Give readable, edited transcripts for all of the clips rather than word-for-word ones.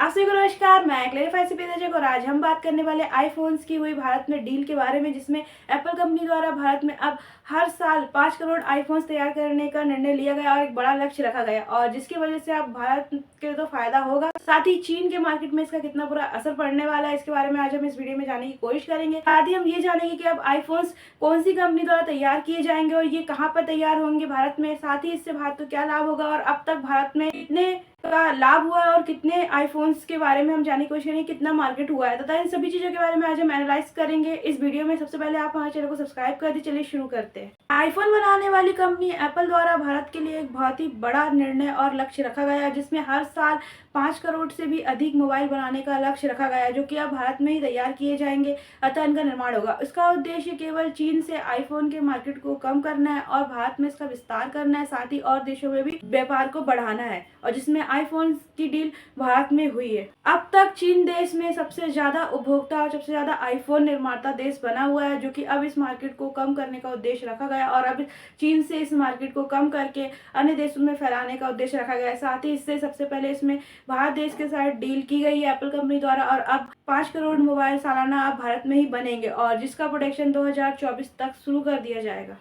आप सभी को नमस्कार। मैं क्लेरिफाई से पेदाजक और आज हम बात करने वाले आईफोन्स की हुई भारत में डील के बारे में, जिसमें एप्पल कंपनी द्वारा भारत में अब हर साल 5 करोड़ आईफोन्स तैयार करने का निर्णय लिया गया और एक बड़ा लक्ष्य रखा गया, और जिसकी वजह से अब भारत के तो फायदा होगा, साथ ही चीन के मार्केट में इसका कितना बुरा असर पड़ने वाला है, इसके बारे में आज हम इस वीडियो में जानने की कोशिश करेंगे। साथ ही हम ये जानेंगे कि अब आईफोन्स कौन सी कंपनी द्वारा तैयार किए जाएंगे और ये कहाँ पर तैयार होंगे भारत में, साथ ही इससे भारत को क्या लाभ होगा और अब तक भारत में कितने का लाभ हुआ है और कितने आईफोन्स के बारे में हम जानने की कोशिश करेंगे, कितना मार्केट हुआ है, तथा इन सभी चीजों के बारे में आज हम एनालाइज करेंगे इस वीडियो में। सबसे पहले आप हमारे चैनल को सब्सक्राइब कर दीजिए। चलिए शुरू करते हैं। आईफोन बनाने वाली कंपनी एप्पल द्वारा भारत के लिए एक बहुत ही बड़ा निर्णय और लक्ष्य रखा गया है, जिसमें हर साल 5 करोड़ से भी अधिक मोबाइल बनाने का लक्ष्य रखा गया है, जो कि अब भारत में ही तैयार किए जाएंगे, अतः इनका निर्माण होगा। इसका उद्देश्य केवल चीन से आईफोन के मार्केट को कम करना है और भारत में इसका विस्तार करना है, साथ ही और देशों में भी व्यापार को बढ़ाना है, और जिसमें आईफोन की डील भारत में हुई है। अब तक चीन देश में सबसे ज्यादा उपभोक्ता और सबसे ज्यादा आईफोन निर्माता देश बना हुआ है, जो कि अब इस मार्केट को कम करने का उद्देश्य रखा गया और अब चीन से इस मार्केट को कम करके अन्य देशों में फैलाने का उद्देश्य रखा गया है। साथ ही इससे सबसे पहले इसमें भारत देश के साथ डील की गई है एप्पल कंपनी द्वारा, और अब 5 करोड़ मोबाइल सालाना अब भारत में ही बनेंगे और जिसका प्रोडक्शन 2024 तक शुरू कर दिया जाएगा।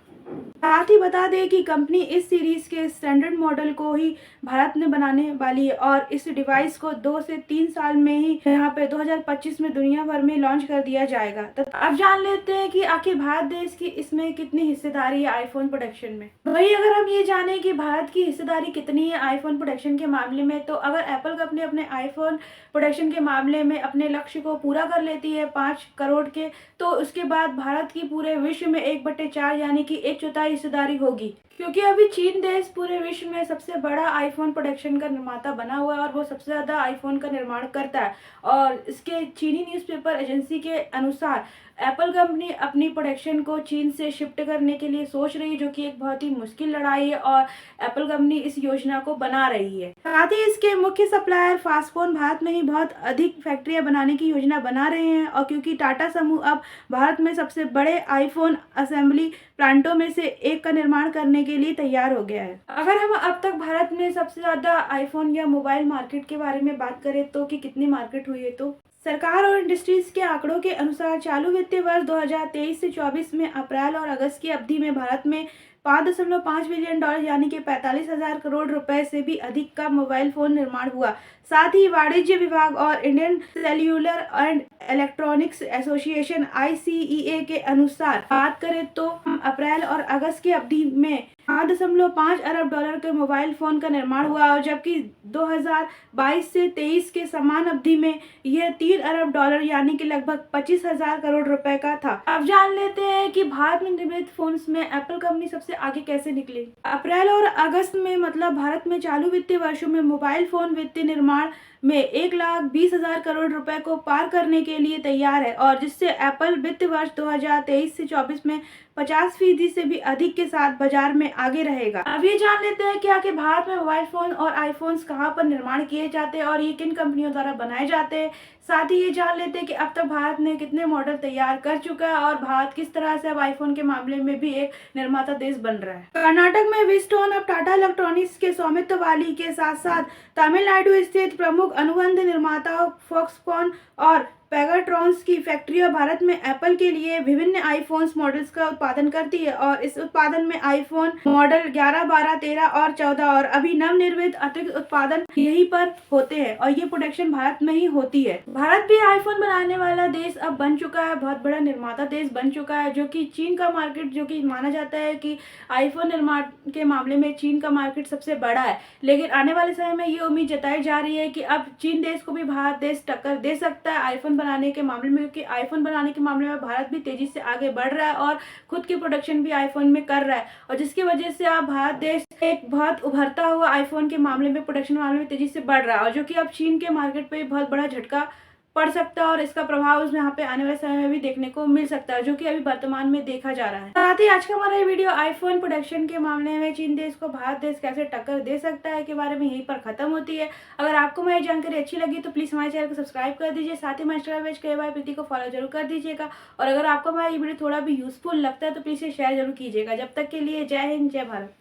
साथ ही बता दें कि कंपनी इस सीरीज के स्टैंडर्ड मॉडल को ही भारत में बनाने वाली है और इस डिवाइस को 2 से 3 साल में ही यहाँ पे 2025 में दुनिया भर में लॉन्च कर दिया जाएगा। तो अब जान लेते हैं कि आखिर भारत देश की इसमें कितनी हिस्सेदारी है आईफोन प्रोडक्शन में। वही अगर हम ये जाने कि भारत की हिस्सेदारी कितनी है आईफोन प्रोडक्शन के मामले में, तो अगर एप्पल कंपनी अपने आईफोन प्रोडक्शन के मामले में अपने लक्ष्य को पूरा कर लेती है 5 करोड़ के, तो उसके बाद भारत की पूरे विश्व में 1/4 यानी कि 1/4 हिस्सेदारी होगी, क्योंकि अभी चीन देश पूरे विश्व में सबसे बड़ा आईफोन प्रोडक्शन का निर्माता बना हुआ है और वो सबसे ज्यादा आईफोन का निर्माण करता है। और इसके चीनी न्यूज़पेपर एजेंसी के अनुसार एप्पल कंपनी अपनी प्रोडक्शन को चीन से शिफ्ट करने के लिए सोच रही है, जो कि एक बहुत ही मुश्किल लड़ाई है और एप्पल कंपनी इस योजना को बना रही है। साथ ही इसके मुख्य सप्लायर फास्टफोन भारत में ही बहुत अधिक फैक्ट्रियां बनाने की योजना बना रहे हैं, और क्योंकि टाटा समूह अब भारत में सबसे बड़े आईफोन असेंबली प्लांटों में से एक का निर्माण करने के लिए तैयार हो गया है। अगर हम अब तक भारत में सबसे ज्यादा आईफोन या मोबाइल मार्केट के बारे में बात करें तो कि कितनी मार्केट हुई है, तो सरकार और इंडस्ट्रीज के आंकड़ों के अनुसार चालू वित्तीय वर्ष 2023 से 24 में अप्रैल और अगस्त की अवधि में भारत में 5.5 बिलियन डॉलर यानी कि 45,000 करोड़ रुपए से भी अधिक का मोबाइल फोन निर्माण हुआ। साथ ही वाणिज्य विभाग और Indian cellular and electronics association ICEA के अनुसार बात करें तो अप्रैल और अगस्त की अवधि में 5.5 अरब डॉलर के मोबाइल फोन का निर्माण हुआ, और जबकि 2022 से 23 के समान अवधि में यह 3 अरब डॉलर यानी कि लगभग 25,000 करोड़ रुपए का था। अब जान लेते हैं कि भारत में निर्मित फोन्स में एप्पल कंपनी सबसे आगे कैसे निकली। अप्रैल और अगस्त में मतलब भारत में चालू वित्तीय वर्षों में मोबाइल फोन वित्तीय निर्माण में 1,20,000 करोड़ रुपए को पार करने के लिए तैयार है, और जिससे एप्पल वित्त वर्ष 2023 से 24 में 50% से भी अधिक के साथ बाजार में आगे रहेगा। अब ये जान लेते हैं कि आखिर भारत में मोबाइल फोन और आईफोन्स कहां पर निर्माण किए जाते हैं और ये किन कंपनियों द्वारा बनाए जाते हैं। साथ ही ये जान लेते हैं कि अब तक भारत ने कितने मॉडल तैयार कर चुका है और भारत किस तरह से अब आईफोन के मामले में भी एक निर्माता देश बन रहा है। कर्नाटक में विस्टोन अब टाटा इलेक्ट्रॉनिक्स के स्वामित्व वाली के साथ साथ तमिलनाडु स्थित प्रमुख अनुबंध निर्माता फॉक्सकॉन और पेगाट्रॉन्स की फैक्ट्रियां भारत में एप्पल के लिए विभिन्न आईफोन मॉडल्स का उत्पादन करती है, और इस उत्पादन में आईफोन मॉडल 11, 12, 13 और 14 और अभी नवनिर्मित अतिरिक्त उत्पादन यहीं पर होते हैं, और ये प्रोडक्शन भारत में ही होती है। भारत भी आईफोन बनाने वाला देश अब बन चुका है, बहुत बड़ा निर्माता देश बन चुका है, जो कि चीन का मार्केट, जो कि माना जाता है कि आईफोन निर्माण के मामले में चीन का मार्केट सबसे बड़ा है। लेकिन आने वाले समय में ये उम्मीद जताई जा रही है कि अब चीन देश को भी भारत देश टक्कर दे सकता है आईफोन बनाने के मामले में, क्योंकि आईफोन बनाने के मामले में भारत भी तेजी से आगे बढ़ रहा है और खुद की प्रोडक्शन भी आईफोन में कर रहा है, और जिसकी वजह से अब भारत देश एक बहुत उभरता हुआ आईफोन के मामले में, प्रोडक्शन मामले में तेजी से बढ़ रहा है, और जो कि अब चीन के मार्केट पे बहुत बड़ा झटका पड़ सकता है और इसका प्रभाव उसमें यहाँ पे आने वाले समय में भी देखने को मिल सकता है, जो कि अभी वर्तमान में देखा जा रहा है। साथ ही आज का हमारा ये वीडियो आईफोन प्रोडक्शन के मामले में चीन देश को भारत देश कैसे टक्कर दे सकता है के बारे में यहीं पर खत्म होती है। अगर आपको हमारी जानकारी अच्छी लगी तो प्लीज हमारे चैनल को सब्सक्राइब कर दीजिए, साथ ही हमारे इंस्टाग्राम पेज के भाई प्रीति को फॉलो जरूर कर दीजिएगा, और अगर आपको हमारा ये वीडियो थोड़ा भी यूजफुल लगता है तो प्लीज शेयर जरूर कीजिएगा। जब तक के लिए जय हिंद, जय भारत।